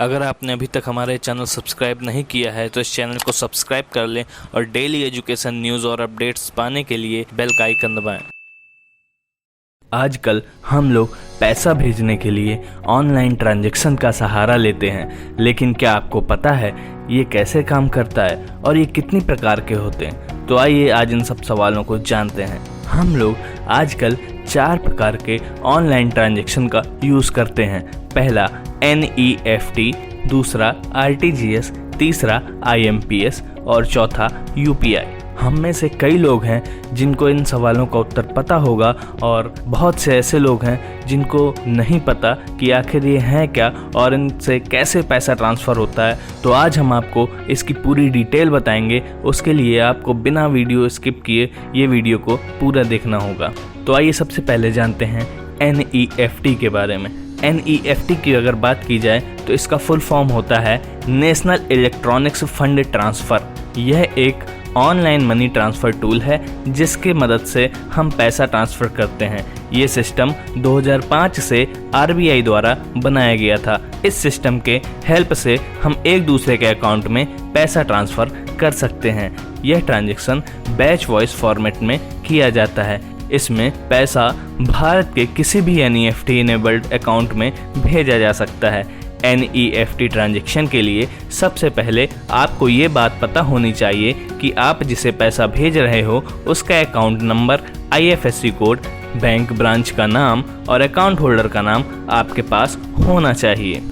अगर आपने अभी तक हमारे चैनल सब्सक्राइब नहीं किया है तो इस चैनल को सब्सक्राइब कर लें और डेली एजुकेशन न्यूज़ और अपडेट्स पाने के लिए बेल का आइकन दबाएं। आजकल हम लोग पैसा भेजने के लिए ऑनलाइन ट्रांजैक्शन का सहारा लेते हैं, लेकिन क्या आपको पता है ये कैसे काम करता है और ये कितनी प्रकार के होते हैं? तो आइए आज इन सब सवालों को जानते हैं। हम लोग आजकल 4 प्रकार के ऑनलाइन ट्रांजैक्शन का यूज़ करते हैं। पहला NEFT, दूसरा RTGS, तीसरा IMPS और चौथा UPI। हम में से कई लोग हैं जिनको इन सवालों का उत्तर पता होगा और बहुत से ऐसे लोग हैं जिनको नहीं पता कि आखिर ये हैं क्या और इनसे कैसे पैसा ट्रांसफ़र होता है। तो आज हम आपको इसकी पूरी डिटेल बताएंगे। उसके लिए आपको बिना वीडियो स्किप किए ये वीडियो को पूरा देखना होगा। तो आइए सबसे पहले जानते हैं NEFT के बारे में। NEFT की अगर बात की जाए तो इसका फुल फॉर्म होता है नेशनल इलेक्ट्रॉनिक्स फंड ट्रांसफ़र। यह एक ऑनलाइन मनी ट्रांसफ़र टूल है जिसके मदद से हम पैसा ट्रांसफ़र करते हैं। ये सिस्टम 2005 से RBI द्वारा बनाया गया था। इस सिस्टम के हेल्प से हम एक दूसरे के अकाउंट में पैसा ट्रांसफ़र कर सकते हैं। यह ट्रांजैक्शन बैच वॉइस फॉर्मेट में किया जाता है। इसमें पैसा भारत के किसी भी NEFT इनेबल्ड अकाउंट में भेजा जा सकता है। NEFT ट्रांजैक्शन के लिए सबसे पहले आपको ये बात पता होनी चाहिए कि आप जिसे पैसा भेज रहे हो उसका account number, IFSC code, bank branch का नाम और अकाउंट होल्डर का नाम आपके पास होना चाहिए।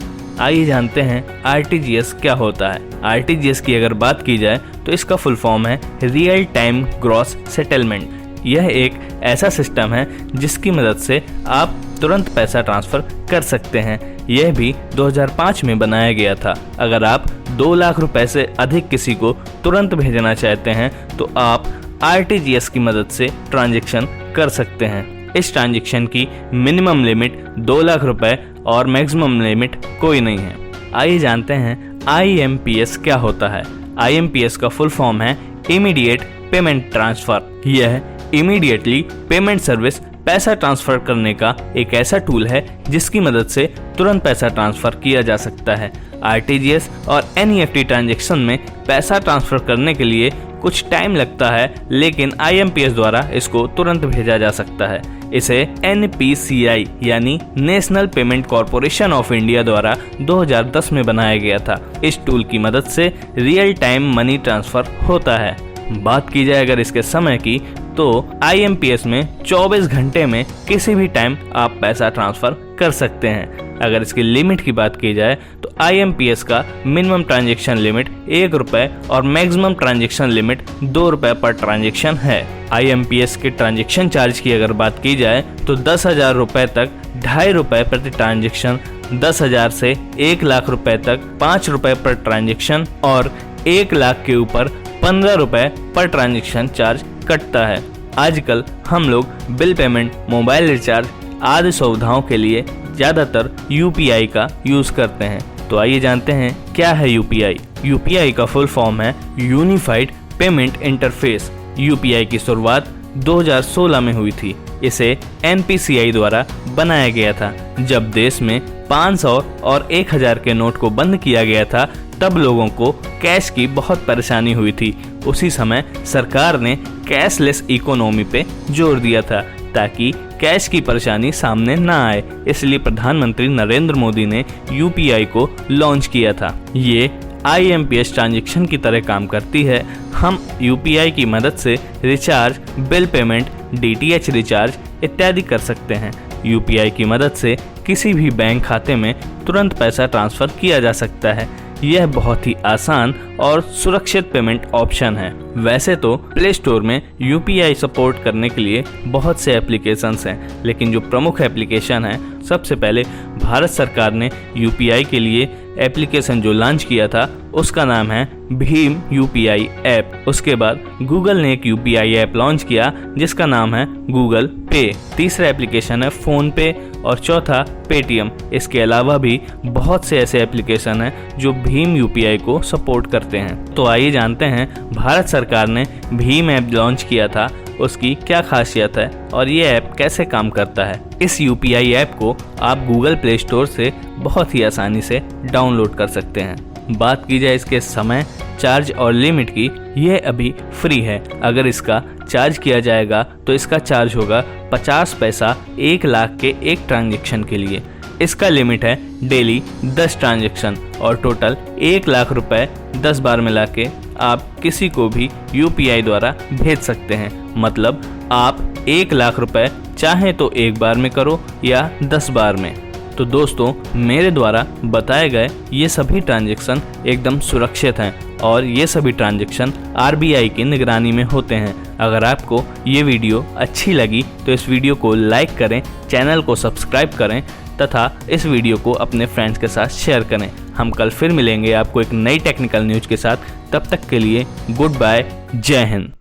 आइए जानते हैं RTGS क्या होता है। RTGS की अगर बात की जाए तो इसका फुल फॉर्म है रियल टाइम ग्रॉस सेटलमेंट। यह एक ऐसा सिस्टम है जिसकी मदद से आप तुरंत पैसा ट्रांसफ़र कर सकते हैं। यह भी 2005 में बनाया गया था। अगर आप 2 लाख रुपए से अधिक किसी को तुरंत भेजना चाहते हैं तो आप RTGS की मदद से ट्रांजैक्शन कर सकते हैं। इस ट्रांजैक्शन की मिनिमम लिमिट 2 लाख रुपए और मैक्सिमम लिमिट कोई नहीं है। आइए जानते हैं IMPS क्या होता है। IMPS का फुल फॉर्म है इमीडिएट पेमेंट ट्रांसफ़र। यह इमीडिएटली पेमेंट सर्विस पैसा ट्रांसफ़र करने का एक ऐसा टूल है जिसकी मदद से तुरंत पैसा ट्रांसफ़र किया जा सकता है। RTGS और NEFT ट्रांजैक्शन में पैसा ट्रांसफ़र करने के लिए कुछ टाइम लगता है, लेकिन IMPS द्वारा इसको तुरंत भेजा जा सकता है। इसे NPCI यानी national payment corporation of India द्वारा 2010 में बनाया गया था। इस टूल की मदद से रियल टाइम मनी ट्रांसफ़र होता है। बात की जाए अगर इसके समय की तो IMPS में 24 घंटे में किसी भी टाइम आप पैसा ट्रांसफ़र कर सकते हैं। अगर इसकी लिमिट की बात की जाए तो IMPS का मिनिमम ट्रांजैक्शन लिमिट 1 रुपये और मैक्सिमम ट्रांजैक्शन लिमिट 2 रुपये पर ट्रांजैक्शन है। IMPS के ट्रांजैक्शन चार्ज की अगर बात की जाए तो 10,000 रुपये तक 2.5 रुपये प्रति ट्रांजैक्शन, 10,000 से 1 लाख रुपये तक 5 रुपये पर ट्रांजैक्शन और 1 लाख के ऊपर 15 रुपये पर ट्रांजैक्शन चार्ज कटता है। आजकल हम लोग बिल पेमेंट, मोबाइल रिचार्ज आदि सुविधाओं के लिए ज़्यादातर UPI का यूज़ करते हैं। तो आइए जानते हैं क्या है UPI। UPI का फुल फॉर्म है यूनिफाइड पेमेंट इंटरफेस। UPI की शुरुआत 2016 में हुई थी। इसे NPCI द्वारा बनाया गया था। जब देश में 500 और 1000 के नोट को बंद किया गया था तब लोगों को कैश की बहुत परेशानी हुई थी। उसी समय सरकार ने कैशलेस इकोनॉमी पे जोर दिया था ताकि कैश की परेशानी सामने ना आए। इसलिए प्रधानमंत्री नरेंद्र मोदी ने UPI को लॉन्च किया था। ये IMPS ट्रांजैक्शन की तरह काम करती है। हम UPI की मदद से recharge, bill payment, DTH recharge इत्यादि कर सकते हैं। UPI की मदद से किसी भी बैंक खाते में तुरंत पैसा ट्रांसफ़र किया जा सकता है। यह बहुत ही आसान और सुरक्षित पेमेंट ऑप्शन है। वैसे तो प्ले स्टोर में UPI सपोर्ट करने के लिए बहुत से एप्लीकेशंस हैं, लेकिन जो प्रमुख एप्लीकेशन है, सबसे पहले भारत सरकार ने UPI के लिए एप्लीकेशन जो लॉन्च किया था उसका नाम है भीम UPI ऐप। उसके बाद गूगल ने एक UPI ऐप लॉन्च किया जिसका नाम है गूगल पे। तीसरा एप्लीकेशन है फ़ोन पे और चौथा पेटीएम। इसके अलावा भी बहुत से ऐसे एप्लीकेशन हैं जो भीम UPI को सपोर्ट करते हैं। तो आइए जानते हैं भारत सरकार ने भीम ऐप लॉन्च किया था उसकी क्या खासियत है और ये ऐप कैसे काम करता है। इस UPI ऐप को आप गूगल प्ले स्टोर से बहुत ही आसानी से डाउनलोड कर सकते हैं। बात की जाए इसके समय, चार्ज और लिमिट की, यह अभी फ्री है। अगर इसका चार्ज किया जाएगा तो इसका चार्ज होगा 50 पैसा 1 लाख के एक ट्रांजैक्शन के लिए। इसका लिमिट है डेली 10 ट्रांजैक्शन और टोटल 1 लाख रुपए 10 बार मिला के आप किसी को भी UPI द्वारा भेज सकते हैं। मतलब आप 1 लाख रुपए चाहे तो एक बार में करो या 10 बार में। तो दोस्तों, मेरे द्वारा बताए गए ये सभी ट्रांजैक्शन एकदम सुरक्षित हैं और ये सभी ट्रांजैक्शन RBI की निगरानी में होते हैं। अगर आपको ये वीडियो अच्छी लगी तो इस वीडियो को लाइक करें, चैनल को सब्सक्राइब करें तथा इस वीडियो को अपने फ्रेंड्स के साथ शेयर करें। हम कल फिर मिलेंगे आपको एक नई टेक्निकल न्यूज़ के साथ। तब तक के लिए गुड बाय, जय हिंद।